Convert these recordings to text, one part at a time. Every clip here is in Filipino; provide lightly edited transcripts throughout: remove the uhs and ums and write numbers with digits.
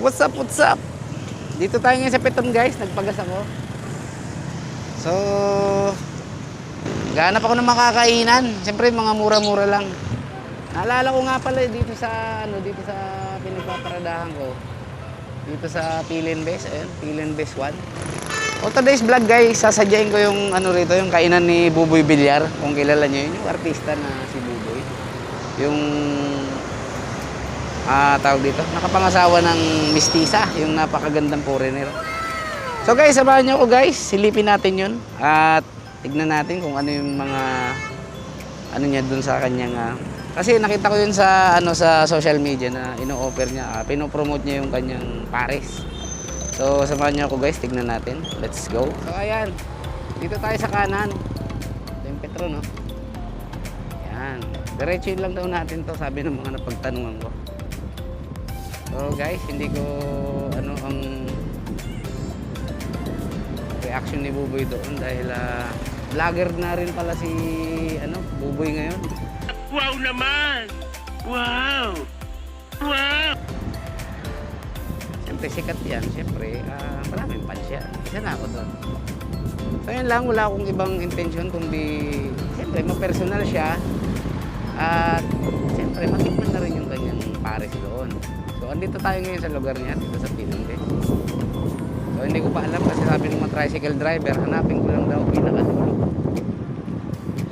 What's up, what's up? Dito tayo ngayon sa Petron guys, nagpagas ako. So, ganap ako ng makakainan. Siyempre mga mura-mura lang. Naalala ko nga pala dito sa pinagpaparadahan ko. Dito sa Pilinbes, ayun, Pilinbes 1. O today's vlog guys, sasadyain ko yung rito, yung kainan ni Buboy Villar. Kung kilala niyo yun, yung artista na si Buboy. Yung tawag dito, nakapangasawa ng mistisa, yung napakagandang foreigner. So guys, samahan niyo ako guys, silipin natin yun at tignan natin kung ano yung mga niya dun sa kanyang kasi nakita ko yun sa sa social media na ino-offer niya, pino-promote niya yung kanyang pares. So samahan niyo ako guys, tignan natin. Let's go. So ayan, dito tayo sa kanan. Ito yung Petron, no? Ayan, diretsuin lang daw natin to, sabi ng mga napagtanungan ko. So guys, hindi ko ang reaction ni Buboy doon dahil vlogger na rin pala si Buboy ngayon. Wow naman! Wow! Wow! Siyempre sikat yan, siyempre maraming fans yan. Isa na ako doon. So yun lang, wala akong ibang intention kundi siyempre ma-personal siya at siyempre matikman na rin yung kanyang pares doon. So andito tayo ngayon sa lugar niya, dito sa Pilinbes. So hindi ko pa alam kasi sabi ng mga tricycle driver, hanapin ko lang daw pinakadulo.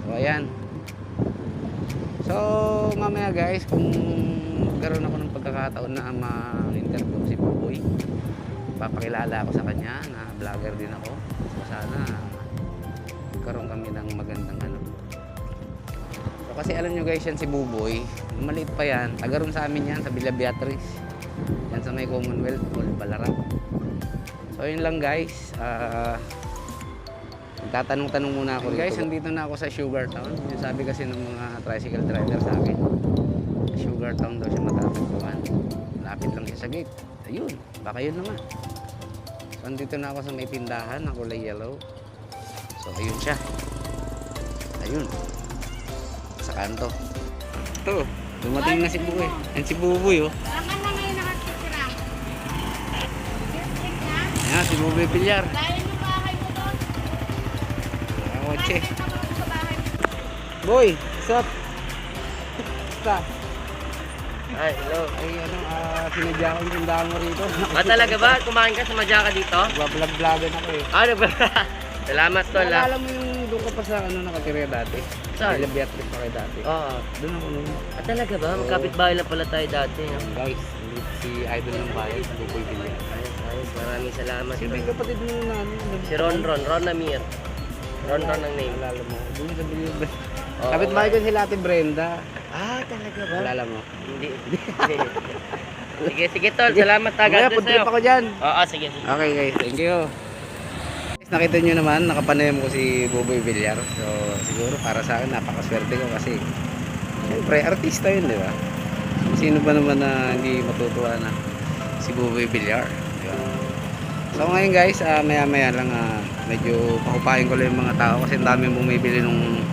So ayan. So mamaya guys, kung magkaroon ako ng pagkakataon na ma-interview si Buboy, papakilala ako sa kanya na vlogger din ako. So sana magkaroon kami ng magandang So kasi alam nyo guys, yan si Buboy, maliit pa yan, taga ron sa amin yan, sa Villa Beatriz. Yan sa may Commonwealth Mall, Balarang. So yun lang guys, magtatanong-tanong muna ako guys, nandito na ako sa Sugar Town. Yung sabi kasi ng mga tricycle driver sa akin, sa Sugar Town daw siya matatagpuan. Lapit lang siya sa gate. Ayun, baka yun naman. So nandito na ako sa may tindahan na kulay yellow. So ayun siya. Ayun. Sa kanto. Ito, dumating na si Buboy. Yan si Buboy, oh. Yan, si Buboy Villar. Kotse. Boy, what's up? Basta. Ay, hello. Ay, sinadya ko yung tindahan mo rito. Talaga ba? Kumain ka, sumadya ka dito? Vlog-vlogan ako eh. Salamat tol. Alam mo yung doon ka pa sa nakatira dati? Saan? Villa Beatriz pa kayo dati. Oo. Doon ako nung... Talaga ba? Magkapit-bahay lang pala tayo dati. No? Guys, si Idol ng Bayan, si Buboy Villar. Ayos, maraming salamat. Sino yung kapatid mo na Si Ron Amir. Ron ang name. Alala mo. Doon sa Villa. Kapit-bahay ko sila Ate Brenda. Talaga ba? Alala mo? Hindi. Sige tol, salamat agad Mamaya, pag-trip ako dyan. Oo, sige. Okay guys, thank you. Nakita nyo naman, nakapanayam ko si Buboy Villar. So siguro para sa akin napakaswerte ko kasi siyempre artista yun, di ba? Sino ba naman na hindi matutuwa na si Buboy Villar, di ba? So ngayon guys, maya maya lang medyo pakupain ko lang yung mga tao kasi ang daming bumibili nung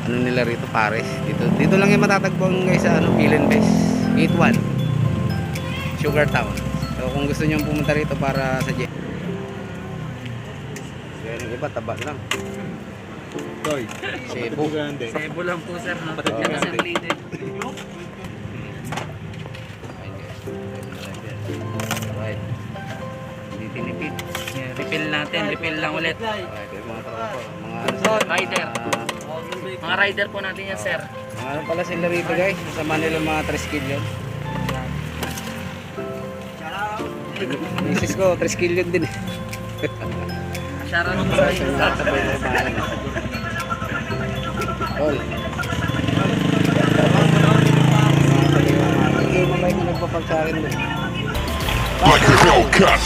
nila rito, pares. Dito lang yung matatagpuan guys sa Pilinbes Gate 1, Sugar Town. So kung gusto niyo pumunta rito para sa yung iba taba lang. Toy. Cebu. Sebo lang po sir. Right. Hindi tinipid. Refill natin, refill lang ulit. Okay, mga tropa, mga Rider. Mga rider po natin yan sir. Ano pala sila rito guys? Sa Manila mga 3 skill yun. Misis ko, 3 skill yun din. Shoutout po sa inyo. All. Mabait na nagpapag sa akin doon. Like a Hellcat.